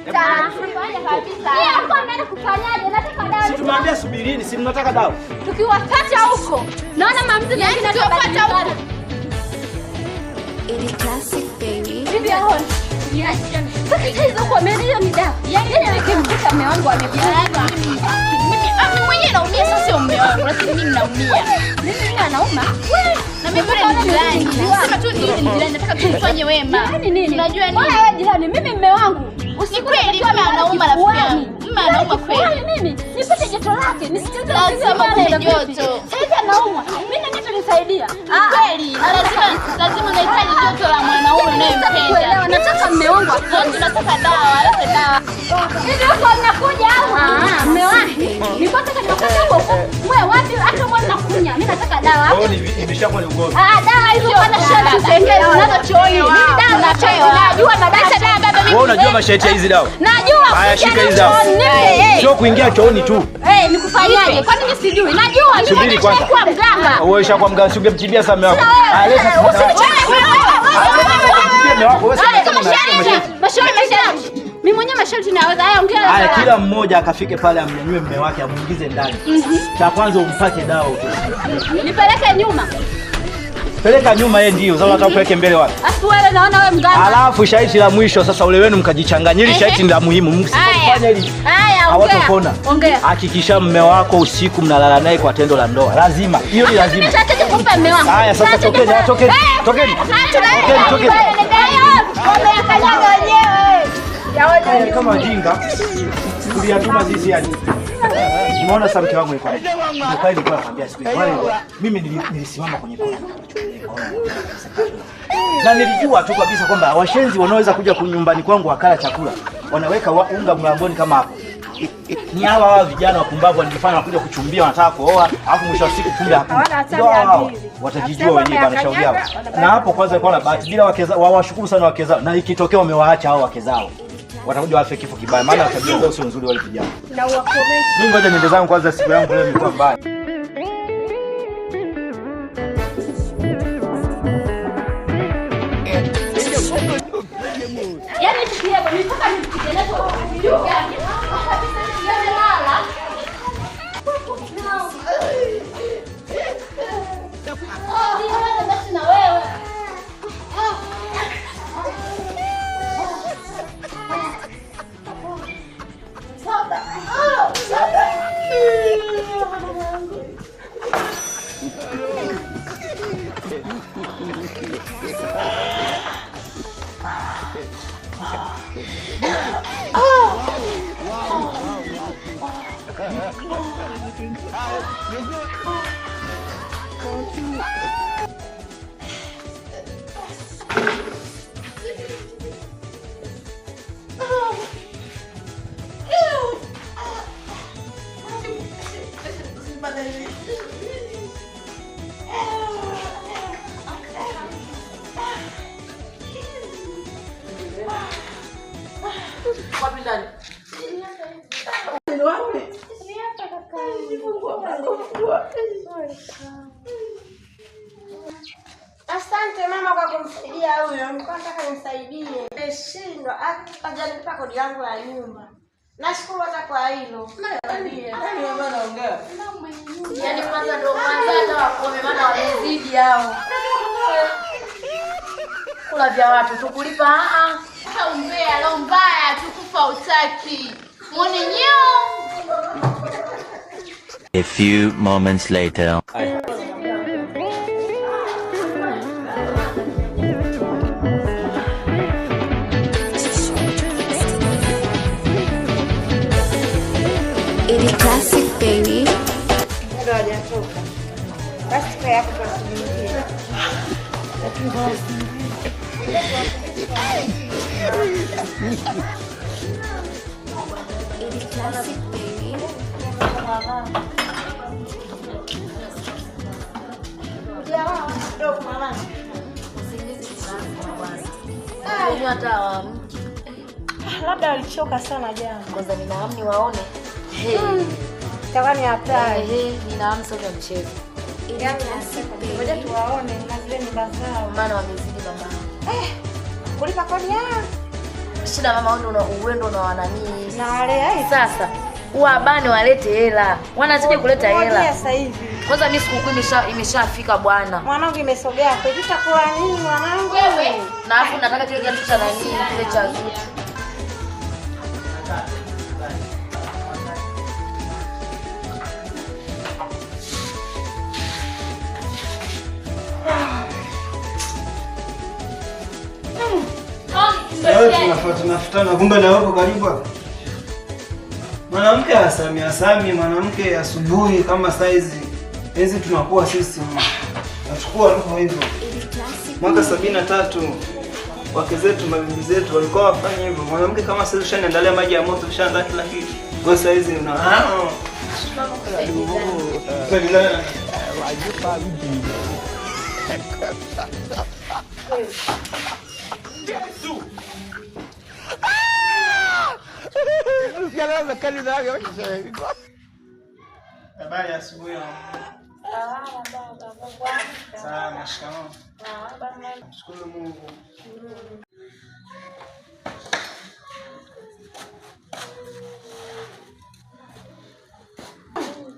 Tunafanya kabisa. Hapo mnaenda kufanyaje? Nataka dawa. Si tumwambia subirini, si mnataka dawa. Tukiwapata huko. Naona mamzi mengine tukiwapata huko. Ili classic baby. Bibi hao. Yes. Sasa hizo kwa mimi hiyo ni dawa. Yaani nikimkuta mume wangu amepia. Mimi mwenyewe naumia sasa sio mume wangu, lakini mimi naumia. Mimi anauma. Na mimi bora ni jirani. Sema tu ni jirani, nataka tufanye wema. Nini? Unajua nini? Wewe jirani, mimi mume wangu. Usikweli kama anauma rafiki yangu. Mimi anauma kweli. Mimi nipate joto lake, nisikilize lazima kuna joto. Sasa anauma. Mimi nani nisaidia? Kweli. Lazima unahitaji joto la mwanaume unayempenda. Nataka mume wangu apone. Nataka dawa, alete dawa. Hivi hapo mnakuja au? Mume wangu. Nipate katika huko. Wewe wapi hata mwana nakunya. Mimi nataka dawa. Wewe imeshakuwa ni ugonjwa. Dawa hizo bana shati zengine unazochooni. Mimi dawa najua na dawa baba mimi. Wewe unajua masharti ya hizi dawa? Najua. Haya, shika hizi dawa. Sio kuingia chooni tu. Nikufanyaje? Kwani mimi sijui? Najua. Subiri kwanza. Kwa mganga. Wewe ushakuwa mganga, ungemtibia sana mume wako. Leta. Masharti. Mimi mwenyewe masharti naweza. Haya ongea. Haya, kila mmoja akafike pale amnyanyue mume wake amuingize ndani. Cha kwanza umpake dawa huko. Nipeleke nyuma. Peleka nyuma yeye ndio. Sasa unataka upeleke mbele wapi? Afu wewe naona wewe mganga. Alafu shaiti la mwisho sasa ule wenu mkajichanganya. Ili shaiti la muhimu. Msifanye hili. Haya, hawatopona. Ongea. Hakikisha mume wako usiku mnalala naye kwa tendo la ndoa. Lazima. Hiyo ni lazima. Nishaje kumpa mume wangu. Haya sasa tokeni. Tokeni. Tokeni. Wamekanyaga wenyewe. Kama wajinga. Tuliatuma sisi yani. Umeona sasa mke wangu yuko hapa. Ndio nilikuwa nakwambia siku ile. Mimi nilisimama kwenye kona. Na nilijua tu kabisa kwamba washenzi wanaweza kuja nyumbani kwangu wakala chakula. Wanaweka unga mlangoni kama hapo. Ni hawa vijana wapumbavu wanajifanya wanakuja kuchumbia, wanataka kuoa, alafu mwisho wa siku kumbe hakuna. Watajijua wenyewe bana, shauri yao. Na hapo kwanza ilikuwa na bahati bila wake zao, wawashukuru sana wake zao. Na ikitokea wamewaacha hao wake zao, watakuja wafe kifo kibaya, maana tabia zao sio nzuri wale vijana. Na uwakomeshe. Mimi ngoja niende zangu kwanza, siku yangu leo ilikuwa mbaya. Yaani tukienda nitaka nipigane kwa hiyo. Asante mama kwa kumsaidia huyo. Nilikuwa nataka nimsaidie. Nimeshindwa. Hajanipa kodi yangu ya nyumba. Nashukuru hata kwa hilo. Nani mama anaongea? Yaani kwanza ndio kwanza hata wakome maana wamezidi hao. Kula vya watu tukulipa hata umbea leo mbaya tukufa utaki. Muone nyoo. A few moments later. Ili classic baby. Ndio hajatoka. Basi kwa hapo tunasubiria. Ili classic baby. Labda alichoka sana jana. Kwanza ninaamni niwaone. Tawani hatari. Ninaamni sio mchezo. Ngoja tuwaone na zile nyumba zao. Maana wamezidi mama. Kulipa kodi yao. shida mama, wewe ndo unawanani. Na wale ai Sasa uabane walete hela. Wanazidi kuleta hela. Sasa hivi. Kwanza mimi sikukuu imeshafika bwana. Mwanangu imesogea kwa hivi takuwa nini mwanangu? Wewe na afu nataka kile kitu cha nani kile cha Zuchu. Tunafutana kumbe na wako karibu hapo. Mwanamke Sami, mwanamke asubuhi kama saizi. Hizi tunakuwa sisi. Nachukua tu hivyo. Mwaka 73 wake zetu, mabibi zetu walikuwa wafanya hivyo. Mwanamke kama saizi shanaendelea maji ya moto, shanda kila kitu. Kwa saizi una habari asubuhi. Sawa, shikamoo. Shukuru Mungu.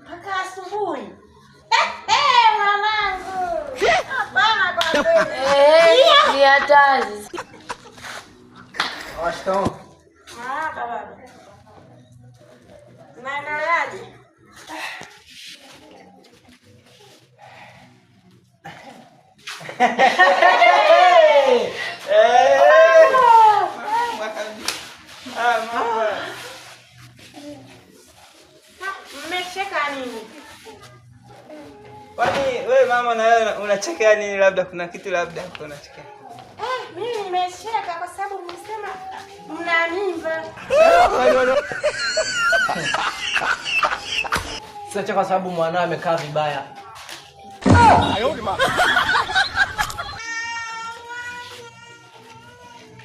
Mpaka asubuhi. Mwanangu. Hapana kwa kweli. Ni hatari. Shikamoo. Baba. Naendeleaje? Mmecheka nini? Kwani wewe mama na wewe unacheka nini? Labda kuna kitu labda unacheka. Mimi nimecheka kwa sababu mlisema mna mimba. Sasa kwa sababu mwanao amekaa vibaya.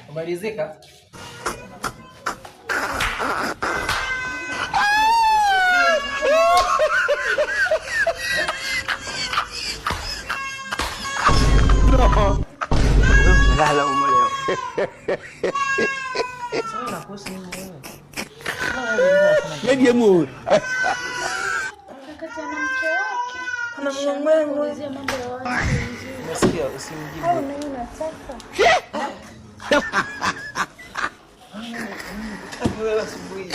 Umalizika? Lala umoleo. Sasa nakosa nini? Maybe mood. Ana mwanangu. Unasikia usimjibu. Au nini unataka? Wewe asubuhi.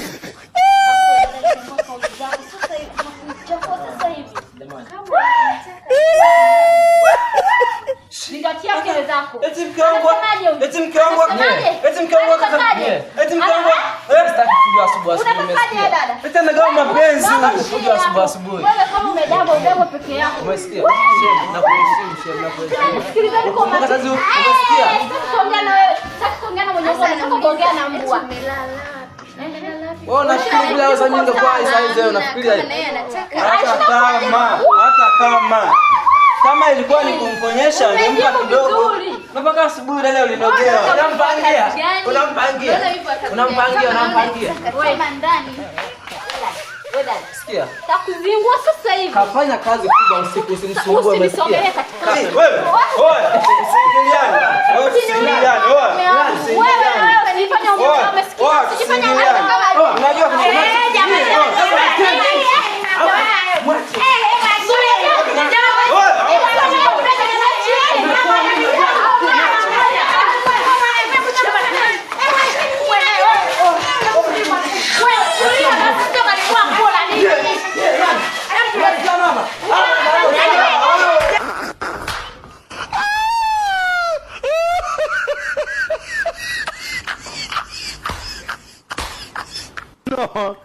Zingatia kile zako. Eti mke wangu. Sitaki kujua asubuhi umesikia? Dada. Eti anagawa mapenzi. Kujua asubuhi. Wewe kama umedabo peke yako. Umesikia? Nakuheshimu, nakuheshimu. Sikiliza niko Mkatazi umesikia? Sitaki kuongea na mwenye ngoma, nataka kuongea na mbwa. Wewe unafikiri bila wewe nyingi kwa size wewe unafikiria? Hata kama ilikuwa ni kumkonyesha ungempa kidogo. Mpaka asubuhi leo ulinogewa. Unampangia. Wewe ndani. Sikia. Takuzingua sasa hivi. Kafanya kazi kubwa usiku usimsumbue Usinisongelee umesikia? katika. Wewe. Oya. Usingiliane. Wewe nifanye ongea umesikia? Usijifanye kama Unajua kuna No.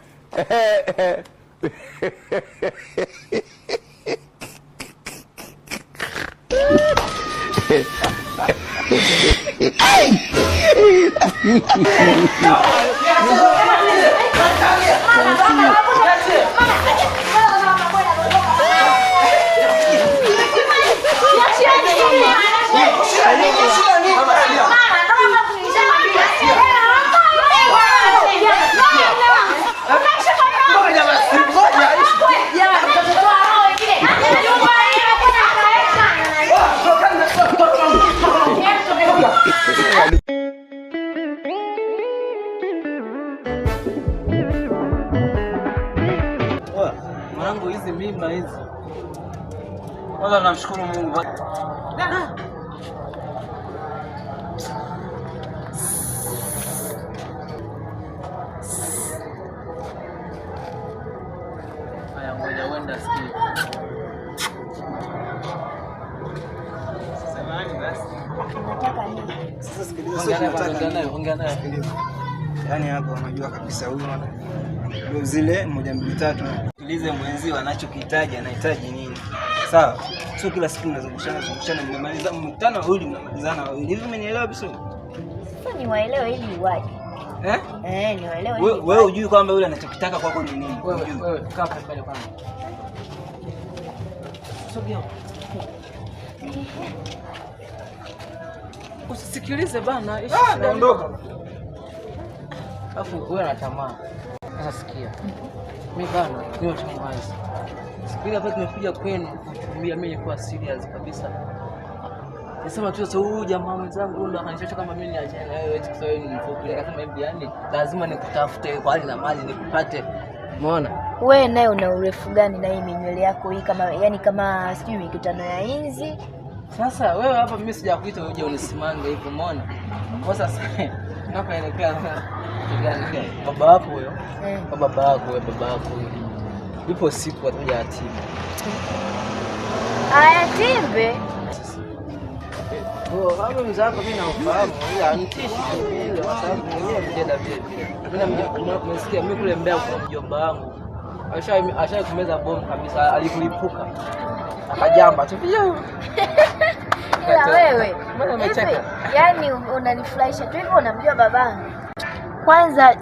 mimba hizi. Kwanza namshukuru Mungu. Haya, ngoja uenda sikia. Samahani basi. Nataka nini? Sasa sikiliza, ongea naye. Yaani hapo unajua kabisa huyu ndio zile 1 2 3. Sikilize mwenzi anachokihitaji, anahitaji nini? Sawa. Sio kila siku mnazungushana mmemaliza mkutano huli mnamalizana wawili. Hivi umenielewa vizuri? Sasa niwaelewe ili iwaje? Niwaelewe ili. Wewe hujui kwamba yule anachokitaka kwako ni nini? Wewe kaa pale kwanza. Sogea. Usisikilize bana. Naondoka. Alafu wewe na tamaa. Sasa sikia. Mimi bana, niyo chamazi. Sikia hapa tumekuja kwenu kutumia mimi kwa serious kabisa. Nasema tu sasa huyu jamaa mwenzangu ndo akanishacha kama mimi niachane na wewe kwa sababu ni mfupi. Akasema hivi yani lazima nikutafute kwa hali na mali nikupate. Umeona? Wewe naye una urefu gani na hii minywele yako hii kama sijui mikutano ya inzi? Sasa wewe hapa mimi sijakuita uje unisimange hivyo, umeona? Kwa sasa napoelekea baba wako huyo. Baba wako ipo siku atakuja atibu. Aya timbe. Kama mzako mimi nafahamu, ila anitishi vile kwa sababu mwenyewe mjeda vile. Mimi nimesikia mimi kule Mbeya kwa mjomba wangu. Asha kumeza bomu kabisa, alikulipuka. Akajamba tu. Ila wewe, mbona umecheka? Yaani unanifurahisha tu hivyo, unamjua babangu. Kwanza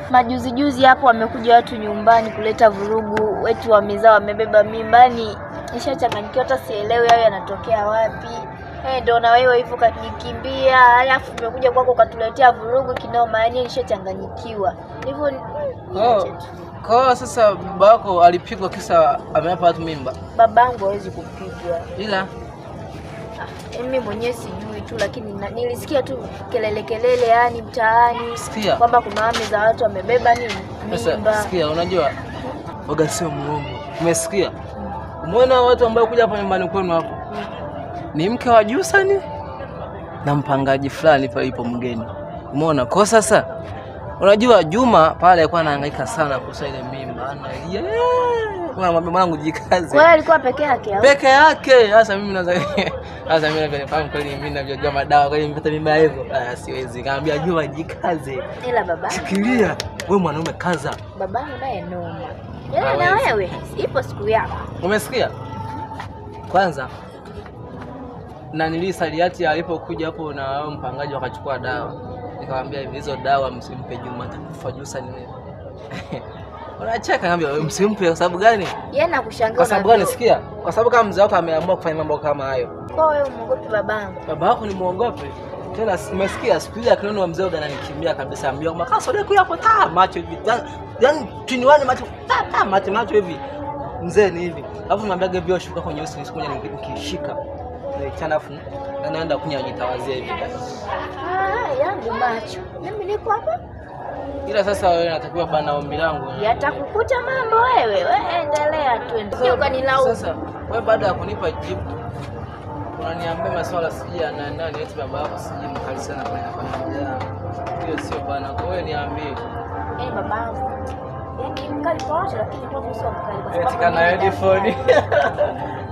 majuzi hapo wamekuja watu nyumbani kuleta vurugu, wetu wamezaa wamebeba mimba, ni nishachanganyikiwa hata sielewi hayo yanatokea wapi. Ndio na wewe hivyo kanikimbia, alafu tumekuja kwako ukatuletea vurugu kinoma, yani nishachanganyikiwa. Hivyo kwa sasa babako alipigwa kisa amewapa watu mimba. Babangu hawezi kupigwa. Ila mimi mwenyewe sijui tu, lakini nilisikia tu kelele yani mtaani kwamba kuna wame za watu wamebeba nini mimba. Sasa sikia, unajua waga sio muongo. Umesikia? Umeona watu ambao kuja hapa nyumbani kwenu hapo? Ni mke wa Jusani na mpangaji fulani pale ipo mgeni. Umeona? Kwa sasa unajua Juma pale alikuwa anahangaika sana kuhusu ile mimba. Analia. Mwambie mwanangu jikaze. Wewe alikuwa peke yake au? Peke yake. Sasa mimi nafahamu kweli mimi najua madawa kweli nimepata mimba hivyo. Siwezi. Kaambia Juma jikaze. Ila baba. Fikiria, wewe mwanaume kaza. Babangu naye noma. Na wewe ipo siku yako. Umesikia? Kwanza na nilisaliati alipokuja hapo na mpangaji wakachukua dawa. Nikamwambia hizo dawa msimpe Juma, atakufa Jusani wewe. Unacheka, ngambia msimpe kwa sababu gani? Yeye anakushangaa. Kwa sababu gani? Sikia, kwa sababu kama mzee wako ameamua kufanya mambo kama hayo. Kwa wewe muogope babangu. Baba yako ni muogope? Tena umesikia siku ile akiona mzee wako ananikimbia kabisa, ambia kama sio leo hapo macho hivi. Yaani tuniwani macho hivi. Mzee ni hivi. Alafu mwambiage vio shuka kwenye usi siku nyingine nikishika. Chanafu anaenda kunya jitawazia hivi. Yangu macho. Mimi niko hapa. Ila sasa wewe unatakiwa bana ombi langu. Yatakukuta mambo wewe. Wewe endelea tu. Sio kanilaumu. Sasa wewe baada ya kunipa jibu unaniambia maswala sijia na nani eti baba yako sijui mkali sana kwa familia. Hiyo sio bana. Kwa wewe niambie. Babangu. Mkali kwa watu lakini kwa sio mkali kwa sababu. Eti kana headphone.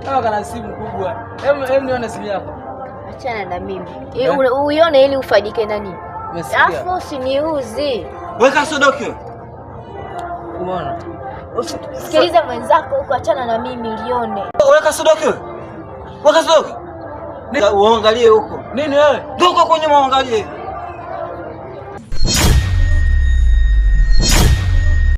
Kama kana simu kubwa. Hem nione simu yako. Achana na mimi. Uione ili ufaidike na nini? Alafu usiniuzi. Weka sodoki. Umeona? Sikiliza mwenzako huko, achana na mimi lione. Weka sodoki. Weka sodoki. Uangalie huko. Nini wewe? Ndio kwenye muangalie.